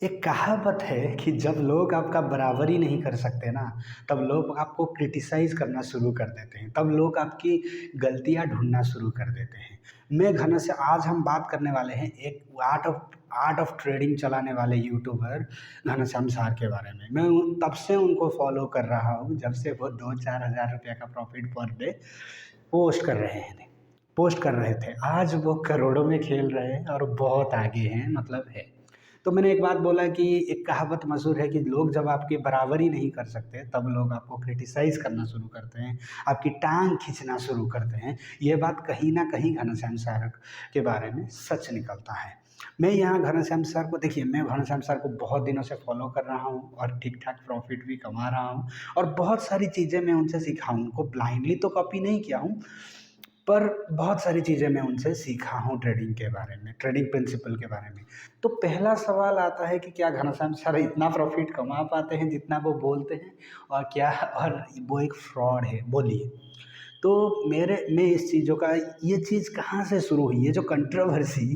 एक कहावत है कि जब लोग आपका बराबरी नहीं कर सकते ना, तब लोग आपको क्रिटिसाइज़ करना शुरू कर देते हैं, तब लोग आपकी गलतियाँ ढूँढना शुरू कर देते हैं। मैं घनश्या आज हम बात करने वाले हैं एक आर्ट ऑफ ट्रेडिंग चलाने वाले यूट्यूबर घनश्याम सार के बारे में। मैं उन तब से उनको फ़ॉलो कर रहा हूँ, जब से वो 2-4 हज़ार रुपए का प्रॉफ़िट पर डे पोस्ट कर रहे हैं पोस्ट कर रहे थे। आज वो करोड़ों में खेल रहे हैं और बहुत आगे हैं, मतलब है। तो मैंने एक बात बोला कि एक कहावत मशहूर है कि लोग जब आपकी बराबरी नहीं कर सकते, तब लोग आपको क्रिटिसाइज़ करना शुरू करते हैं, आपकी टाँग खींचना शुरू करते हैं। ये बात कहीं न कहीं घनश्याम सर के बारे में सच निकलता है। मैं यहाँ घनश्याम सर को देखिए, मैं घनश्याम सर को बहुत दिनों से फ़ॉलो कर रहा हूँ और ठीक-ठाक प्रॉफ़िट भी कमा रहा हूँ और बहुत सारी चीज़ें मैं उनसे सीखा हूँ। उनको ब्लाइंडली तो कॉपी नहीं किया हूँ, पर बहुत सारी चीज़ें मैं उनसे सीखा हूँ ट्रेडिंग के बारे में, ट्रेडिंग प्रिंसिपल के बारे में। तो पहला सवाल आता है कि क्या घनश्याम सर इतना प्रॉफ़िट कमा पाते हैं जितना वो बोलते हैं? और क्या और वो एक फ्रॉड है? बोलिए। तो मैं इस चीज़ों का ये चीज़ कहाँ से शुरू हुई? ये जो कंट्रोवर्सी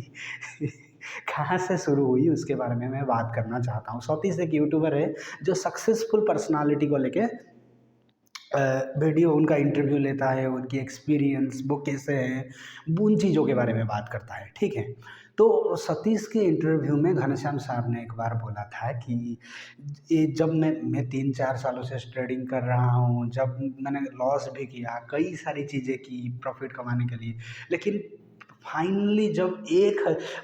कहाँ से शुरू हुई उसके बारे में मैं बात करना चाहता हूँ। सतीश एक यूट्यूबर है जो सक्सेसफुल पर्सनैलिटी को लेके वीडियो उनका इंटरव्यू लेता है, उनकी एक्सपीरियंस वो कैसे हैं, उन चीज़ों के बारे में बात करता है, ठीक है। तो सतीश के इंटरव्यू में घनश्याम साहब ने एक बार बोला था कि ये जब मैं 3-4 सालों से ट्रेडिंग कर रहा हूँ, जब मैंने लॉस भी किया, कई सारी चीज़ें की प्रॉफ़िट कमाने के लिए, लेकिन फाइनली जब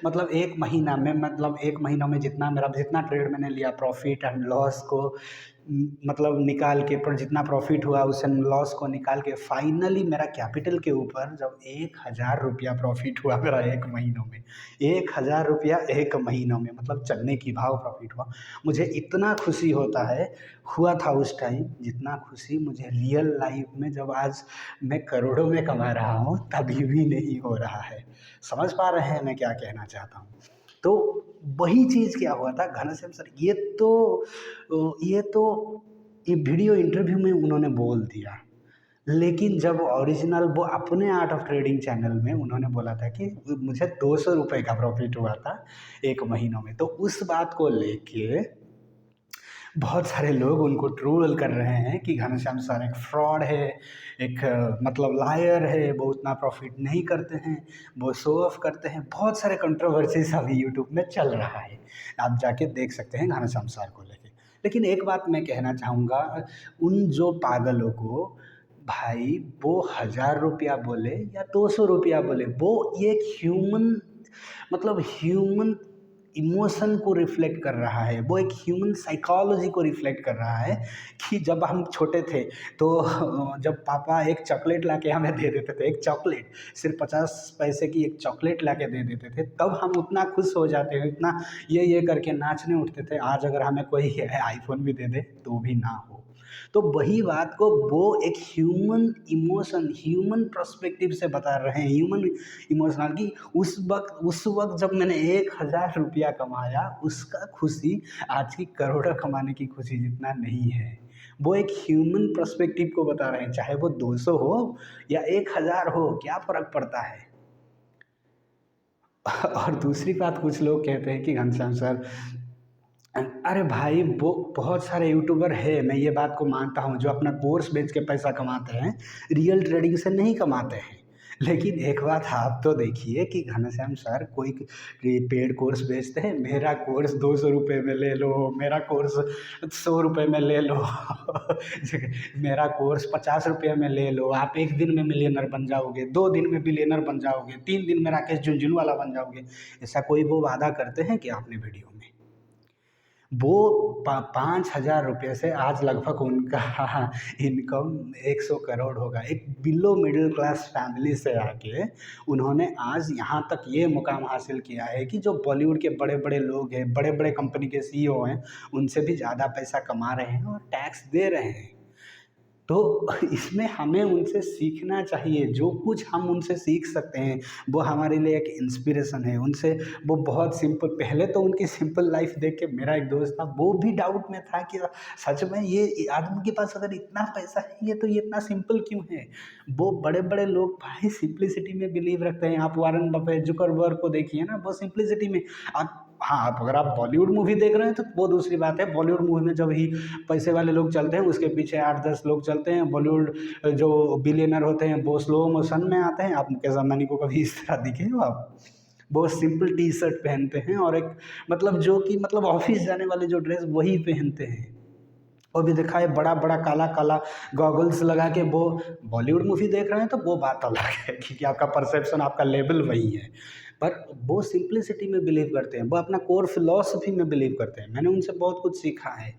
मतलब 1 महीना में, मतलब 1 महीना में जितना ट्रेड मैंने लिया, प्रॉफ़िट एंड लॉस को मतलब निकाल के, पर जितना प्रॉफ़िट हुआ उस लॉस को निकाल के फाइनली मेरा कैपिटल के ऊपर जब 1000 रुपया प्रॉफ़िट हुआ मेरा 1 महीनों में, 1000 रुपया 1 महीनों में, मतलब चलने की भाव प्रॉफ़िट हुआ। मुझे इतना खुशी होता है, हुआ था उस टाइम, जितना खुशी मुझे रियल लाइफ़ में जब आज मैं करोड़ों में कमा रहा हूँ, तभी भी नहीं हो रहा है। समझ पा रहे हैं मैं क्या कहना चाहता हूँ? तो वही चीज़ क्या हुआ था घनश्याम सर, ये तो ये वीडियो इंटरव्यू में उन्होंने बोल दिया। लेकिन जब ओरिजिनल वो अपने आर्ट ऑफ ट्रेडिंग चैनल में उन्होंने बोला था कि मुझे ₹200 का प्रॉफ़िट हुआ था 1 महीनों में। तो उस बात को लेके बहुत सारे लोग उनको ट्रोल कर रहे हैं कि घनश्याम सर एक फ्रॉड है, एक मतलब लायर है, वो उतना प्रॉफ़िट नहीं करते हैं, वो शो ऑफ करते हैं। बहुत सारे कंट्रोवर्सीज़ अभी यूट्यूब में चल रहा है। आप जाके देख सकते हैं घनश्याम सर को लेके। लेकिन एक बात मैं कहना चाहूँगा उन जो पागलों को, भाई वो ₹1000 बोले या ₹200 बोले, वो ये एक ह्यूमन इमोशन को रिफ्लेक्ट कर रहा है, वो एक ह्यूमन साइकोलॉजी को रिफ्लेक्ट कर रहा है कि जब हम छोटे थे तो जब पापा एक चॉकलेट लाके हमें दे देते थे, एक चॉकलेट, सिर्फ़ 50 पैसे की एक चॉकलेट लाके दे देते थे, तब हम उतना खुश हो जाते हैं, इतना ये करके नाचने उठते थे। आज अगर हमें कोई आईफ़ोन भी दे दे, तो भी ना हो। तो वही बात को वो एक ह्यूमन इमोशन, ह्यूमन पर्सपेक्टिव से बता रहे हैं, ह्यूमन इमोशनल कि उस वक़्त जब मैंने ₹1000 कमाया, उसका खुशी आज की करोड़ों कमाने की खुशी जितना नहीं है। वो एक ह्यूमन पर्सपेक्टिव को बता रहे हैं, चाहे वो 200 हो या 1000 हो, क्या फ़र्क पड़ता है? और दूसरी बात, कुछ लोग कहते हैं कि घनश्याम सर अरे भाई, वो बहुत सारे यूट्यूबर हैं, मैं ये बात को मानता हूँ, जो अपना कोर्स बेच के पैसा कमाते हैं, रियल ट्रेडिंग से नहीं कमाते हैं। लेकिन एक बात आप तो देखिए कि घनश्याम सर कोई ये पेड कोर्स बेचते हैं, मेरा कोर्स ₹200 में ले लो, मेरा कोर्स ₹100 में ले लो, मेरा कोर्स ₹50 में ले लो, आप 1 दिन में मिलियनेयर बन जाओगे, 2 दिन में बिलियनर बन जाओगे, 3 दिन में राकेश झुनझुनवाला बन जाओगे। ऐसा कोई वो वादा करते हैं क्या अपने वीडियो में? वो ₹5000 से आज लगभग उनका इनकम 100 करोड़ होगा। एक बिलो मिडल क्लास फैमिली से आके उन्होंने आज यहाँ तक ये मुकाम हासिल किया है कि जो बॉलीवुड के बड़े-बड़े लोग हैं, बड़े-बड़े कंपनी के सीईओ हैं, उनसे भी ज़्यादा पैसा कमा रहे हैं और टैक्स दे रहे हैं। तो इसमें हमें उनसे सीखना चाहिए, जो कुछ हम उनसे सीख सकते हैं, वो हमारे लिए एक इंस्पिरेशन है। उनसे वो बहुत सिंपल, पहले तो उनकी सिंपल लाइफ़ देख के मेरा एक दोस्त था, वो भी डाउट में था कि सच में ये आदमी के पास अगर इतना पैसा है, ये इतना सिंपल क्यों है? वो बड़े-बड़े लोग भाई सिंपलिसिटी में बिलीव रखते हैं। आप वॉरेन बफेट, जुकरबर्ग को देखिए ना, वो सिंपलिसिटी में आप हाँ, आप अगर आप बॉलीवुड मूवी देख रहे हैं तो वो दूसरी बात है। बॉलीवुड मूवी में जब ही पैसे वाले लोग चलते हैं, उसके पीछे 8-10 लोग चलते हैं। बॉलीवुड जो बिलियनर होते हैं वो स्लो मोशन में आते हैं। आप मुकेश अंबानी को कभी इस तरह दिखे हो आप? वो सिंपल टी शर्ट पहनते हैं और एक मतलब जो कि मतलब ऑफिस जाने वाले जो ड्रेस वही पहनते हैं। वो भी दिखाए बड़ा बड़ा काला काला गॉगल्स लगा के वो बॉलीवुड मूवी देख रहे हैं तो वो बात अलग है क्योंकि आपका परसेप्शन आपका लेवल वही है। पर वो सिंप्लिसिटी में बिलीव करते हैं, वो अपना कोर फिलॉसफी में बिलीव करते हैं। मैंने उनसे बहुत कुछ सीखा है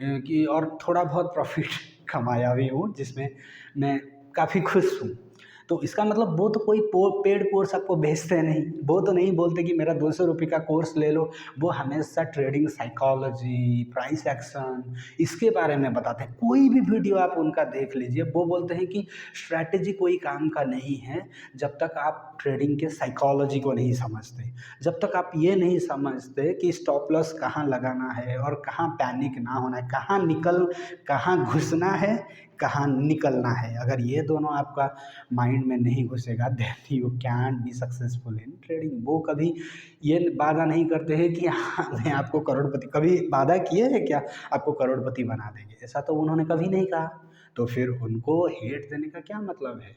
कि और थोड़ा बहुत प्रॉफिट कमाया भी हूँ जिसमें मैं काफ़ी खुश हूँ। तो इसका मतलब वो तो कोई पेड कोर्स आपको बेचते नहीं, वो तो नहीं बोलते कि मेरा 200 रुपये का कोर्स ले लो। वो हमेशा ट्रेडिंग साइकोलॉजी, प्राइस एक्शन इसके बारे में बताते हैं। कोई भी वीडियो आप उनका देख लीजिए, वो बोलते हैं कि स्ट्रैटेजी कोई काम का नहीं है जब तक आप ट्रेडिंग के साइकोलॉजी को नहीं समझते। जब तक आप ये नहीं समझते कि स्टॉप लॉस कहाँ लगाना है और कहाँ पैनिक ना होना है, कहाँ घुसना है, कहाँ निकलना है। अगर ये दोनों आपका माइंड में नहीं घुसेगा then you can be successful in trading. वो कभी ये वादा नहीं करते हैं कि हाँ मैं आपको करोड़पति, कभी वादा किए हैं क्या आपको करोड़पति बना देंगे? ऐसा तो उन्होंने कभी नहीं कहा। तो फिर उनको हेट देने का क्या मतलब है?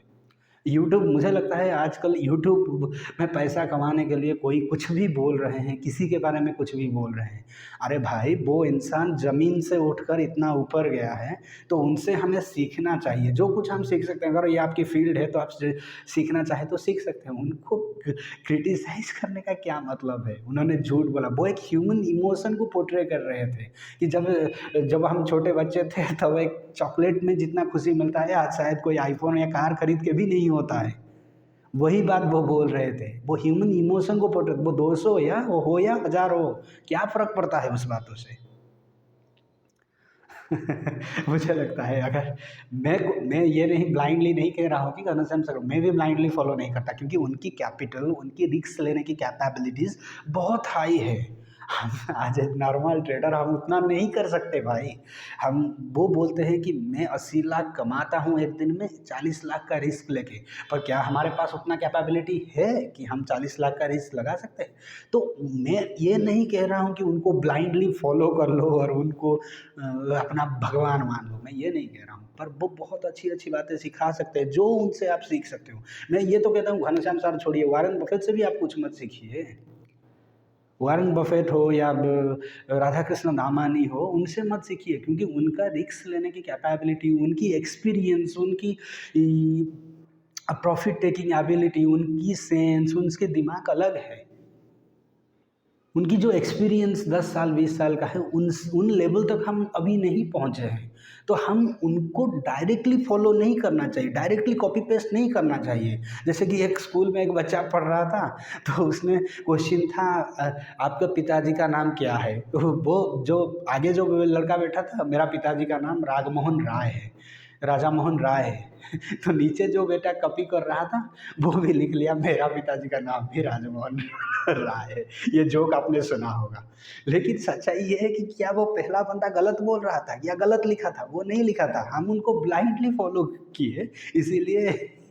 यूट्यूब, मुझे लगता है आजकल यूट्यूब में पैसा कमाने के लिए कोई कुछ भी बोल रहे हैं, किसी के बारे में कुछ भी बोल रहे हैं। अरे भाई, वो इंसान ज़मीन से उठकर इतना ऊपर गया है, तो उनसे हमें सीखना चाहिए। जो कुछ हम सीख सकते हैं, अगर ये आपकी फ़ील्ड है तो आप सीखना चाहें तो सीख सकते हैं। उनको क्रिटिसाइज़ करने का क्या मतलब है? उन्होंने झूठ बोला, वो एक ह्यूमन इमोशन को पोर्ट्रे कर रहे थे कि जब जब हम छोटे बच्चे थे तब एक चॉकलेट में जितना खुशी मिलता है आज शायद कोई आईफ़ोन या कार खरीद के भी नहीं होता है। वही बात वो बोल रहे थे। वो ह्यूमन इमोशन को पोर्ट्रे, वो 200 या वो हो या 1000 हो, क्या फ़र्क पड़ता है उस बातों से? मुझे लगता है अगर मैं ये नहीं ब्लाइंडली नहीं कह रहा हूँ कि घनश्याम शर्मा, मैं भी ब्लाइंडली फॉलो नहीं करता क्योंकि उनकी कैपिटल, उनकी रिस्क लेने की कैपेबिलिटीज़ बहुत हाई है। हम एज ए नॉर्मल ट्रेडर हम उतना नहीं कर सकते भाई। हम वो बोलते हैं कि मैं 80 लाख कमाता हूँ एक दिन में 40 लाख का रिस्क लेके, पर क्या हमारे पास उतना कैपेबिलिटी है कि हम 40 लाख का रिस्क लगा सकते हैं? तो मैं ये नहीं कह रहा हूँ कि उनको ब्लाइंडली फॉलो कर लो और उनको अपना भगवान मान लो, मैं ये नहीं कह रहा हूँ। पर वो बहुत अच्छी-अच्छी बातें सिखा सकते हैं, जो उनसे आप सीख सकते हो। मैं ये तो कहता हूँ घनश्याम सर छोड़िए, वॉरेन बफेट से भी आप कुछ मत सीखिए। वॉरेन बफेट हो या राधाकृष्ण दामानी हो, उनसे मत सीखिए क्योंकि उनका रिस्क लेने की कैपेबिलिटी, उनकी एक्सपीरियंस, उनकी प्रॉफिट टेकिंग एबिलिटी, उनकी सेंस, उनके दिमाग अलग है। उनकी जो एक्सपीरियंस 10 साल 20 साल का है, उन लेवल तक हम अभी नहीं पहुँचे हैं। तो हम उनको डायरेक्टली फॉलो नहीं करना चाहिए, डायरेक्टली कॉपी पेस्ट नहीं करना चाहिए। जैसे कि एक स्कूल में एक बच्चा पढ़ रहा था, तो उसमें क्वेश्चन था आपके पिताजी का नाम क्या है? तो वो जो आगे जो लड़का बैठा था, मेरा पिताजी का नाम राजमोहन राय है, राजा मोहन राय है। तो नीचे जो बेटा कॉपी कर रहा था, वो भी लिख लिया मेरा पिताजी का नाम भी राजमोहन राय है। ये जोक आपने सुना होगा। लेकिन सच्चाई ये है कि क्या वो पहला बंदा गलत बोल रहा था या गलत लिखा था? वो नहीं लिखा था, हम उनको ब्लाइंडली फॉलो किए, इसीलिए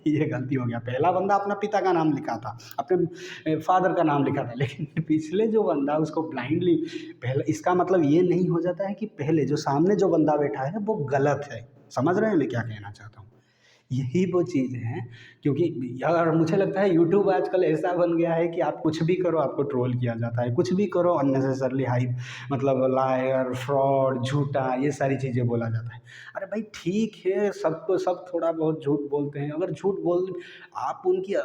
ये गलती हो गया। पहला बंदा अपना पिता का नाम लिखा था, अपने फादर का नाम लिखा था, लेकिन पिछले जो बंदा उसको ब्लाइंडली पहले, इसका मतलब ये नहीं हो जाता है कि पहले जो सामने जो बंदा बैठा है वो गलत है। समझ रहे हैं मैं क्या कहना चाहता हूँ? यही वो चीज़ है, क्योंकि यार मुझे लगता है यूट्यूब आजकल ऐसा बन गया है कि आप कुछ भी करो आपको ट्रोल किया जाता है, कुछ भी करो अननेसेसरली हाइप, मतलब लायर, फ्रॉड, झूठा, ये सारी चीज़ें बोला जाता है। अरे भाई ठीक है, सबको सब थोड़ा बहुत झूठ बोलते हैं, अगर झूठ बोल, आप उनकी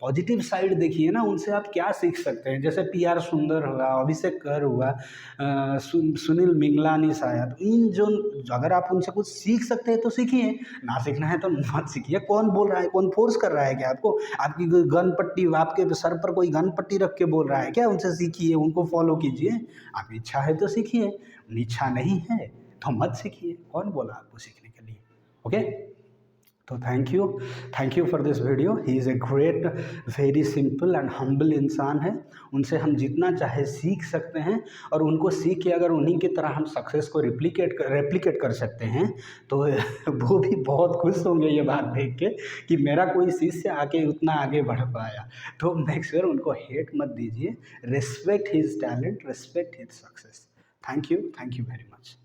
पॉजिटिव साइड देखिए ना, उनसे आप क्या सीख सकते हैं? जैसे पीआर सुंदर हुआ, अभिषेक कर हुआ, सुनील मिंगलानी शायद, इन जो, अगर आप उनसे कुछ सीख सकते हैं तो सीखिए, ना सीखना है तो मत सीखिए। कौन बोल रहा है, कौन फोर्स कर रहा है क्या आपको? आपकी कोई गन पट्टी, आपके सर पर कोई गन पट्टी रख के बोल रहा है क्या? उनसे सीखिए, उनको फॉलो कीजिए। आपकी इच्छा है तो सीखिए, इच्छा नहीं है तो मत सीखिए। कौन बोला आपको सीखने के लिए? ओके। तो thank you for this video. He is a great, very simple and humble इंसान है। उनसे हम जितना चाहे सीख सकते हैं, और उनको सीख के अगर उन्हीं की तरह हम सक्सेस को रेप्लिकेट कर सकते हैं तो वो भी बहुत खुश होंगे ये बात देख के कि मेरा कोई शिष्य आके उतना आगे बढ़ पाया। तो मेक श्योर उनको हेट मत दीजिए, respect his talent, respect his success. Thank you very much.